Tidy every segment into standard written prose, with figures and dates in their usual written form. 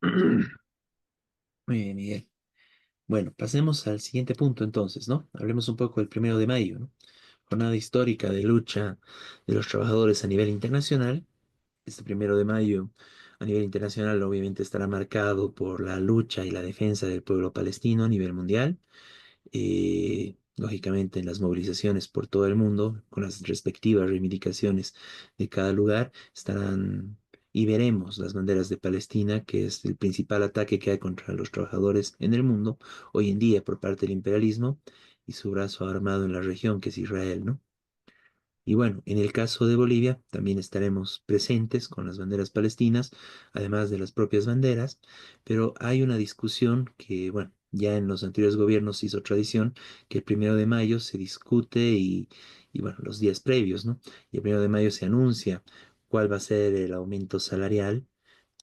Muy bien, Miguel. Bueno, pasemos al siguiente punto entonces, ¿no? Hablemos un poco del 1 de mayo, ¿no? Jornada histórica de lucha de los trabajadores a nivel internacional. Este 1 de mayo a nivel internacional obviamente estará marcado por la lucha y la defensa del pueblo palestino a nivel mundial. Lógicamente en las movilizaciones por todo el mundo, con las respectivas reivindicaciones de cada lugar, estarán y veremos las banderas de Palestina, que es el principal ataque que hay contra los trabajadores en el mundo hoy en día por parte del imperialismo y su brazo armado en la región, que es Israel, ¿no? Y bueno, en el caso de Bolivia también estaremos presentes con las banderas palestinas, además de las propias banderas, pero hay una discusión que, bueno, ya en los anteriores gobiernos se hizo tradición que el 1 de mayo se discute y bueno, los días previos, ¿no? Y el 1 de mayo se anuncia cuál va a ser el aumento salarial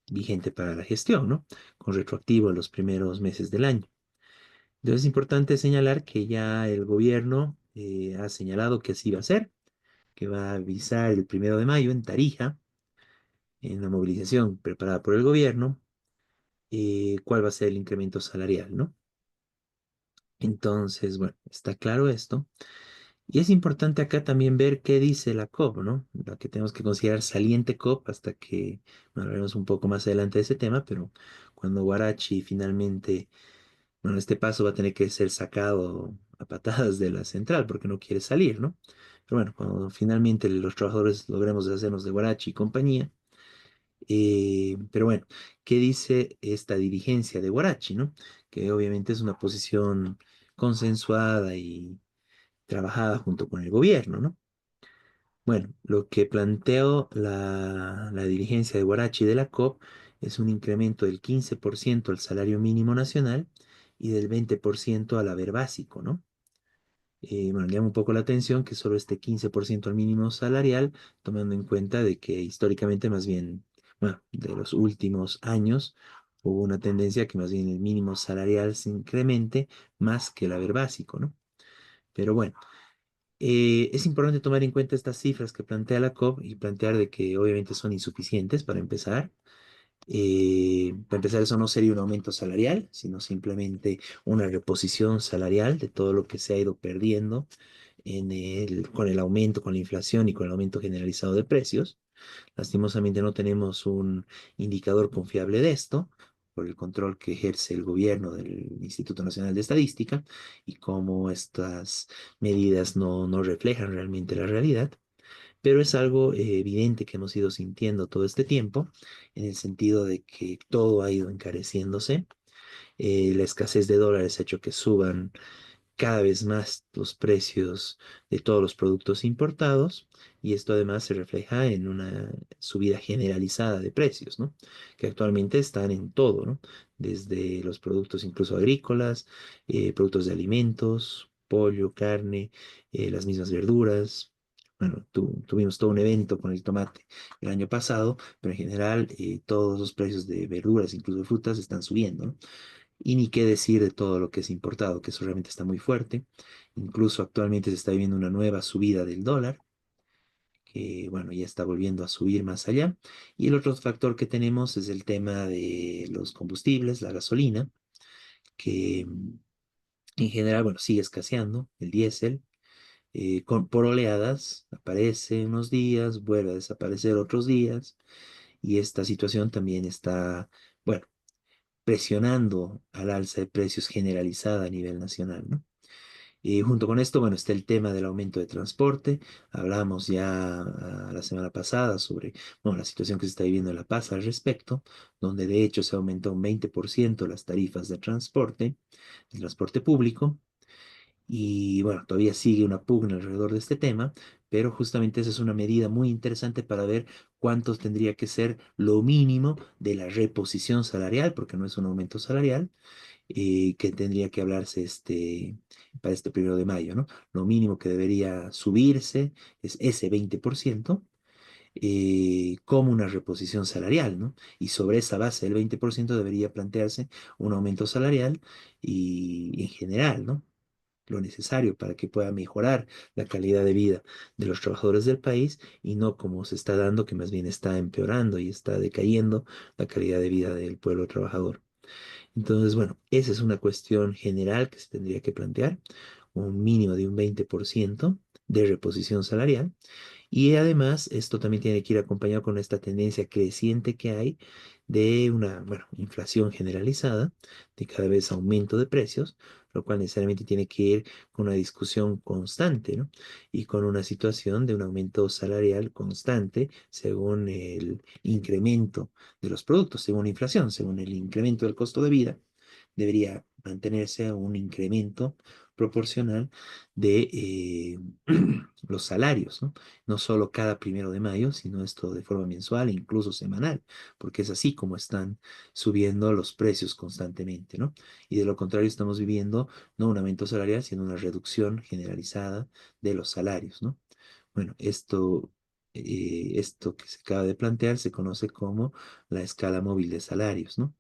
vigente para la gestión, ¿no? Con retroactivo en los primeros meses del año. Entonces es importante señalar que ya el gobierno ha señalado que así va a ser, que va a avisar el 1 de mayo en Tarija, en la movilización preparada por el gobierno, cuál va a ser el incremento salarial, ¿no? Entonces, bueno, está claro esto. Y es importante acá también ver qué dice la COP, ¿no? La que tenemos que considerar saliente COP hasta que, bueno, hablaremos un poco más adelante de ese tema, pero cuando Guarachi finalmente, bueno, este paso va a tener que ser sacado a patadas de la central porque no quiere salir, ¿no? Pero bueno, cuando finalmente los trabajadores logremos deshacernos de Guarachi y compañía, pero bueno, ¿qué dice esta dirigencia de Guarachi, ¿no? Que obviamente es una posición consensuada y trabajada junto con el gobierno, ¿no? Bueno, lo que planteó la dirigencia de Guarachi de la COP es un incremento del 15% al salario mínimo nacional y del 20% al haber básico, ¿no? Bueno, llama un poco la atención que solo este 15% al mínimo salarial, tomando en cuenta de que históricamente más bien, bueno, de los últimos años hubo una tendencia que más bien el mínimo salarial se incremente más que el haber básico, ¿no? Pero bueno, es importante tomar en cuenta estas cifras que plantea la COP y plantear de que obviamente son insuficientes para empezar. Para empezar, eso no sería un aumento salarial, sino simplemente una reposición salarial de todo lo que se ha ido perdiendo con el aumento, con la inflación y con el aumento generalizado de precios. Lastimosamente no tenemos un indicador confiable de esto por el control que ejerce el gobierno del Instituto Nacional de Estadística y cómo estas medidas no reflejan realmente la realidad. Pero es algo evidente que hemos ido sintiendo todo este tiempo, en el sentido de que todo ha ido encareciéndose. La escasez de dólares ha hecho que suban cada vez más los precios de todos los productos importados y esto además se refleja en una subida generalizada de precios, ¿no? Que actualmente están en todo, ¿no? Desde los productos incluso agrícolas, productos de alimentos, pollo, carne, las mismas verduras. Bueno, tuvimos todo un evento con el tomate el año pasado, pero en general todos los precios de verduras, incluso de frutas, están subiendo, ¿no? Y ni qué decir de todo lo que es importado, que eso realmente está muy fuerte. Incluso actualmente se está viviendo una nueva subida del dólar, que bueno, ya está volviendo a subir más allá. Y el otro factor que tenemos es el tema de los combustibles, la gasolina, que en general, bueno, sigue escaseando, el diésel. Por oleadas, aparece unos días, vuelve a desaparecer otros días, y esta situación también está, bueno, presionando al alza de precios generalizada a nivel nacional, ¿no? Y junto con esto, bueno, está el tema del aumento de transporte. Hablamos ya la semana pasada sobre, bueno, la situación que se está viviendo en La Paz al respecto, donde de hecho se aumentó un 20% las tarifas de transporte público. Y bueno, todavía sigue una pugna alrededor de este tema, pero justamente esa es una medida muy interesante para ver cuánto tendría que ser lo mínimo de la reposición salarial, porque no es un aumento salarial, que tendría que hablarse para este 1 de mayo, ¿no? Lo mínimo que debería subirse es ese 20%. Como una reposición salarial, ¿no? Y sobre esa base del 20% debería plantearse un aumento salarial y en general, ¿no? lo necesario para que pueda mejorar la calidad de vida de los trabajadores del país y no como se está dando, que más bien está empeorando y está decayendo la calidad de vida del pueblo trabajador. Entonces, bueno, esa es una cuestión general que se tendría que plantear, un mínimo de un 20% de reposición salarial. Y además, esto también tiene que ir acompañado con esta tendencia creciente que hay de una, bueno, inflación generalizada, de cada vez aumento de precios, lo cual necesariamente tiene que ir con una discusión constante, ¿no? Y con una situación de un aumento salarial constante según el incremento de los productos, según la inflación, según el incremento del costo de vida, debería mantenerse un incremento proporcional de los salarios, ¿no? No solo cada 1 de mayo, sino esto de forma mensual e incluso semanal, porque es así como están subiendo los precios constantemente, ¿no? Y de lo contrario estamos viviendo no un aumento salarial, sino una reducción generalizada de los salarios, ¿no? Bueno, esto que se acaba de plantear se conoce como la escala móvil de salarios, ¿no?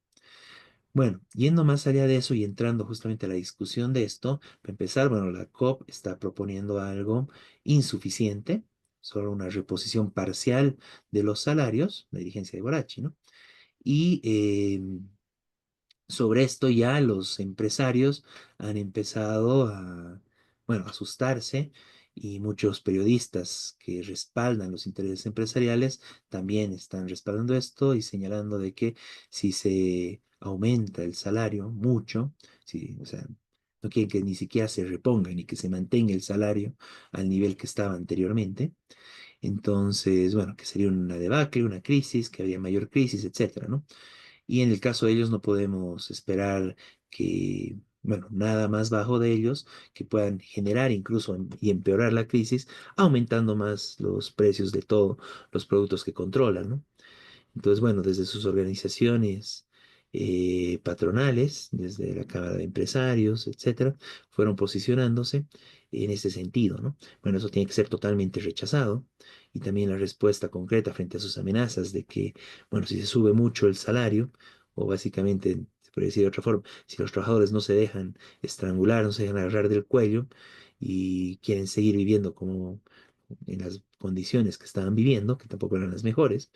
Bueno, yendo más allá de eso y entrando justamente a la discusión de esto, para empezar, bueno, la COP está proponiendo algo insuficiente, solo una reposición parcial de los salarios, la dirigencia de Borachi, ¿no? Y sobre esto ya los empresarios han empezado a, bueno, asustarse y muchos periodistas que respaldan los intereses empresariales también están respaldando esto y señalando de que si se aumenta el salario mucho, si, o sea, no quieren que ni siquiera se reponga ni que se mantenga el salario al nivel que estaba anteriormente. Entonces, bueno, que sería una debacle, una crisis, que habría mayor crisis, etcétera, ¿no? Y en el caso de ellos no podemos esperar que, bueno, nada más bajo de ellos, que puedan generar incluso y empeorar la crisis, aumentando más los precios de todos los productos que controlan, ¿no? Entonces, bueno, desde sus organizaciones patronales, desde la Cámara de Empresarios, etcétera, fueron posicionándose en este sentido, ¿no? Bueno, eso tiene que ser totalmente rechazado. Y también la respuesta concreta frente a sus amenazas de que, bueno, si se sube mucho el salario, o básicamente, se puede decir de otra forma, si los trabajadores no se dejan estrangular, no se dejan agarrar del cuello y quieren seguir viviendo como en las condiciones que estaban viviendo, que tampoco eran las mejores,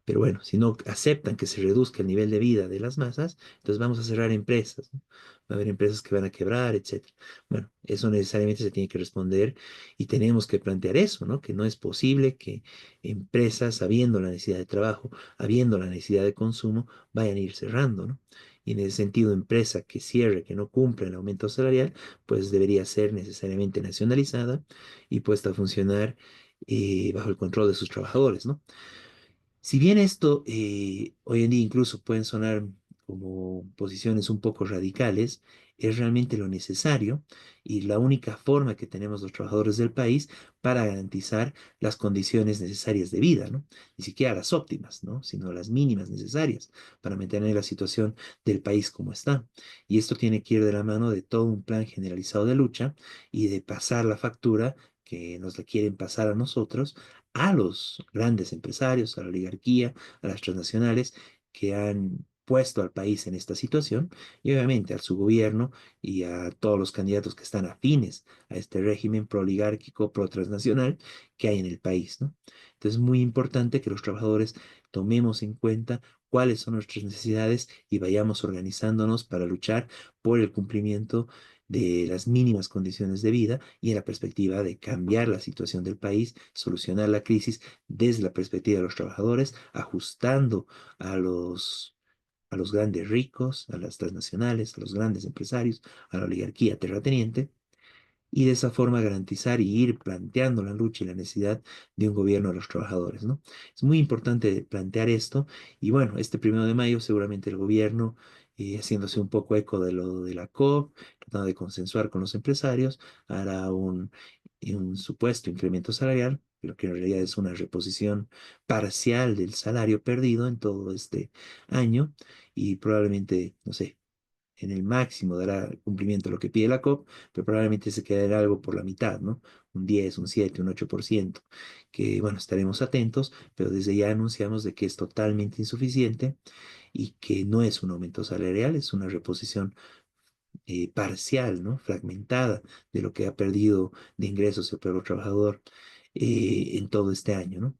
pero bueno, si no aceptan que se reduzca el nivel de vida de las masas, entonces vamos a cerrar empresas, ¿no? Va a haber empresas que van a quebrar, etcétera. Bueno, eso necesariamente se tiene que responder y tenemos que plantear eso, ¿no? Que no es posible que empresas, habiendo la necesidad de trabajo, habiendo la necesidad de consumo, vayan a ir cerrando, ¿no? Y en ese sentido, empresa que cierre, que no cumpla el aumento salarial, pues debería ser necesariamente nacionalizada y puesta a funcionar bajo el control de sus trabajadores, ¿no? Si bien esto hoy en día incluso pueden sonar como posiciones un poco radicales, es realmente lo necesario y la única forma que tenemos los trabajadores del país para garantizar las condiciones necesarias de vida, ¿no? Ni siquiera las óptimas, ¿no? Sino las mínimas necesarias para mantener la situación del país como está. Y esto tiene que ir de la mano de todo un plan generalizado de lucha y de pasar la factura que nos la quieren pasar a nosotros a los grandes empresarios, a la oligarquía, a las transnacionales que han puesto al país en esta situación y obviamente a su gobierno y a todos los candidatos que están afines a este régimen pro-oligárquico, pro-transnacional que hay en el país, ¿no? Entonces es muy importante que los trabajadores tomemos en cuenta cuáles son nuestras necesidades y vayamos organizándonos para luchar por el cumplimiento de las mínimas condiciones de vida y en la perspectiva de cambiar la situación del país, solucionar la crisis desde la perspectiva de los trabajadores, ajustando a los grandes ricos, a las transnacionales, a los grandes empresarios, a la oligarquía terrateniente, y de esa forma garantizar y ir planteando la lucha y la necesidad de un gobierno de los trabajadores, ¿no? Es muy importante plantear esto y bueno, este 1 de mayo seguramente el gobierno, haciéndose un poco eco de lo de la COP, tratando de consensuar con los empresarios, hará un supuesto incremento salarial, pero que en realidad es una reposición parcial del salario perdido en todo este año y probablemente, no sé, en el máximo dará cumplimiento a lo que pide la COP, pero probablemente se quedará algo por la mitad, ¿no? Un 10, un 7, un 8%, que bueno, estaremos atentos, pero desde ya anunciamos de que es totalmente insuficiente y que no es un aumento salarial, es una reposición parcial, ¿no? Fragmentada de lo que ha perdido de ingresos el pueblo trabajador en todo este año, ¿no?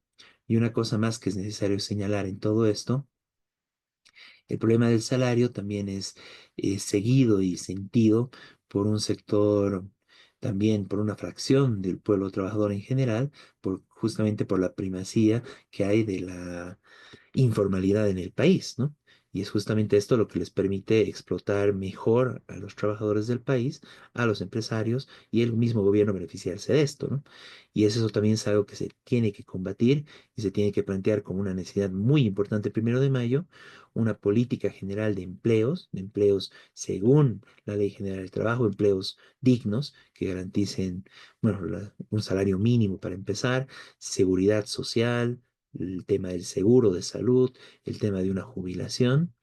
Y una cosa más que es necesario señalar en todo esto, el problema del salario también es seguido y sentido por un sector, también por una fracción del pueblo trabajador en general, justamente por la primacía que hay de la informalidad en el país, ¿no? Y es justamente esto lo que les permite explotar mejor a los trabajadores del país, a los empresarios y el mismo gobierno beneficiarse de esto, ¿no? Y eso también es algo que se tiene que combatir y se tiene que plantear como una necesidad muy importante el 1 de mayo, una política general de empleos según la Ley General del Trabajo, empleos dignos que garanticen, bueno, un salario mínimo para empezar, seguridad social, el tema del seguro de salud, el tema de una jubilación,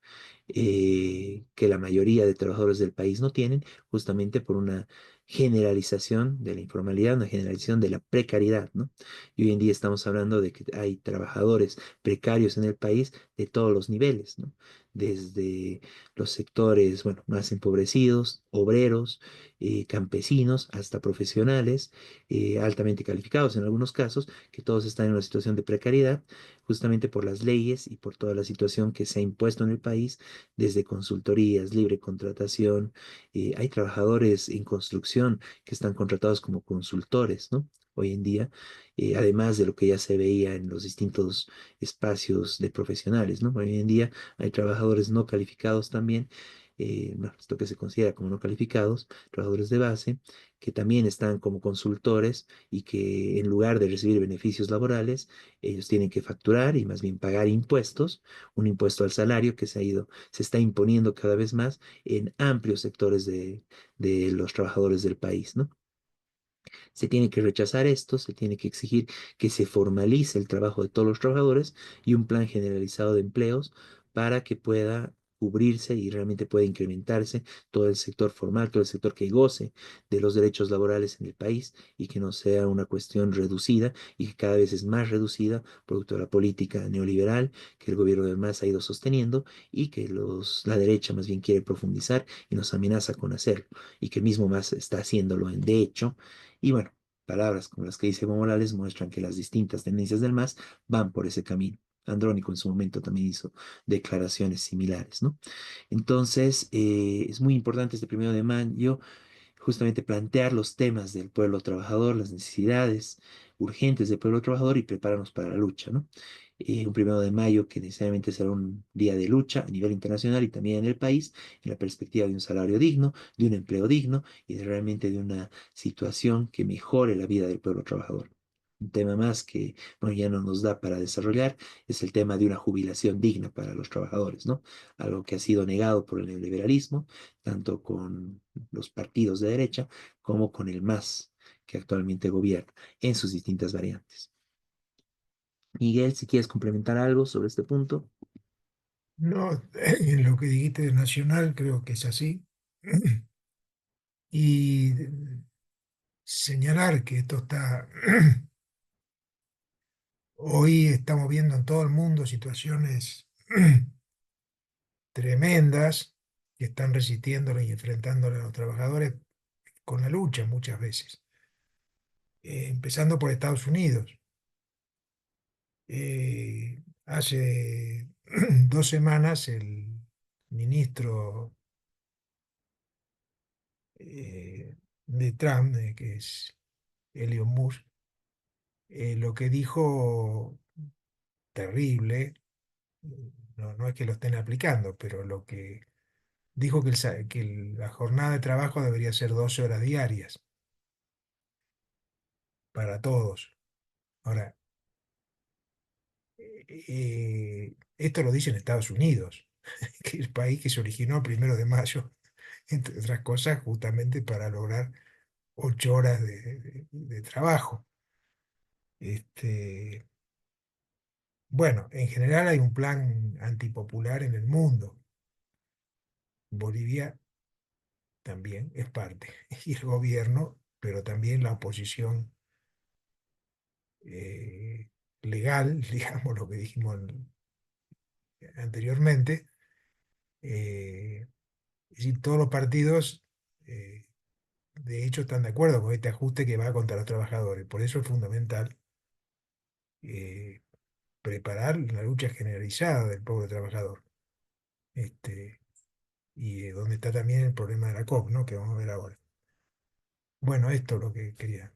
que la mayoría de trabajadores del país no tienen, justamente por una generalización de la informalidad, una generalización de la precariedad, ¿no? Y hoy en día estamos hablando de que hay trabajadores precarios en el país de todos los niveles, ¿no? Desde los sectores, bueno, más empobrecidos, obreros, campesinos, hasta profesionales, altamente calificados en algunos casos, que todos están en una situación de precariedad, justamente por las leyes y por toda la situación que se ha impuesto en el país desde consultorías, libre contratación. Hay trabajadores en construcción que están contratados como consultores, ¿no? Hoy en día, además de lo que ya se veía en los distintos espacios de profesionales, ¿no? Hoy en día hay trabajadores no calificados también, bueno, esto que se considera como no calificados, trabajadores de base, que también están como consultores y que en lugar de recibir beneficios laborales, ellos tienen que facturar y más bien pagar impuestos, un impuesto al salario que se está imponiendo cada vez más en amplios sectores de los trabajadores del país, ¿no? Se tiene que rechazar esto, se tiene que exigir que se formalice el trabajo de todos los trabajadores y un plan generalizado de empleos para que pueda cubrirse y realmente pueda incrementarse todo el sector formal, todo el sector que goce de los derechos laborales en el país y que no sea una cuestión reducida y que cada vez es más reducida producto de la política neoliberal que el gobierno además ha ido sosteniendo y que la derecha más bien quiere profundizar y nos amenaza con hacerlo y que mismo más está haciéndolo de hecho y bueno, palabras como las que dice Evo Morales muestran que las distintas tendencias del MAS van por ese camino. Andrónico en su momento también hizo declaraciones similares, ¿no? Entonces, es muy importante este 1 de mayo justamente plantear los temas del pueblo trabajador, las necesidades urgentes del pueblo trabajador y prepararnos para la lucha, ¿no? Un 1 de mayo que necesariamente será un día de lucha a nivel internacional y también en el país, en la perspectiva de un salario digno, de un empleo digno y realmente de una situación que mejore la vida del pueblo trabajador. Un tema más que bueno, ya no nos da para desarrollar es el tema de una jubilación digna para los trabajadores, ¿no? Algo que ha sido negado por el neoliberalismo, tanto con los partidos de derecha como con el MAS que actualmente gobierna en sus distintas variantes. Miguel, si quieres complementar algo sobre este punto. No, en lo que dijiste de Nacional creo que es así. Y señalar que esto está, hoy estamos viendo en todo el mundo situaciones tremendas que están resistiéndolo y enfrentándolo a los trabajadores con la lucha muchas veces, empezando por Estados Unidos. Hace 2 semanas el ministro de Trump, que es Elon Musk, lo que dijo terrible, no, no es que lo estén aplicando, pero lo que dijo que la jornada de trabajo debería ser 12 horas diarias para todos. Ahora, esto lo dice en Estados Unidos, que es el país que se originó el 1 de mayo, entre otras cosas, justamente para lograr 8 horas de trabajo. Este, bueno, en general hay un plan antipopular en el mundo. Bolivia también es parte, y el gobierno, pero también la oposición eh, legal, digamos lo que dijimos anteriormente. Es decir, todos los partidos de hecho están de acuerdo con este ajuste que va contra los trabajadores. Por eso es fundamental eh, preparar la lucha generalizada del pueblo trabajador. Este, y donde está también el problema de la COP, ¿no? Que vamos a ver ahora. Bueno, esto es lo que quería.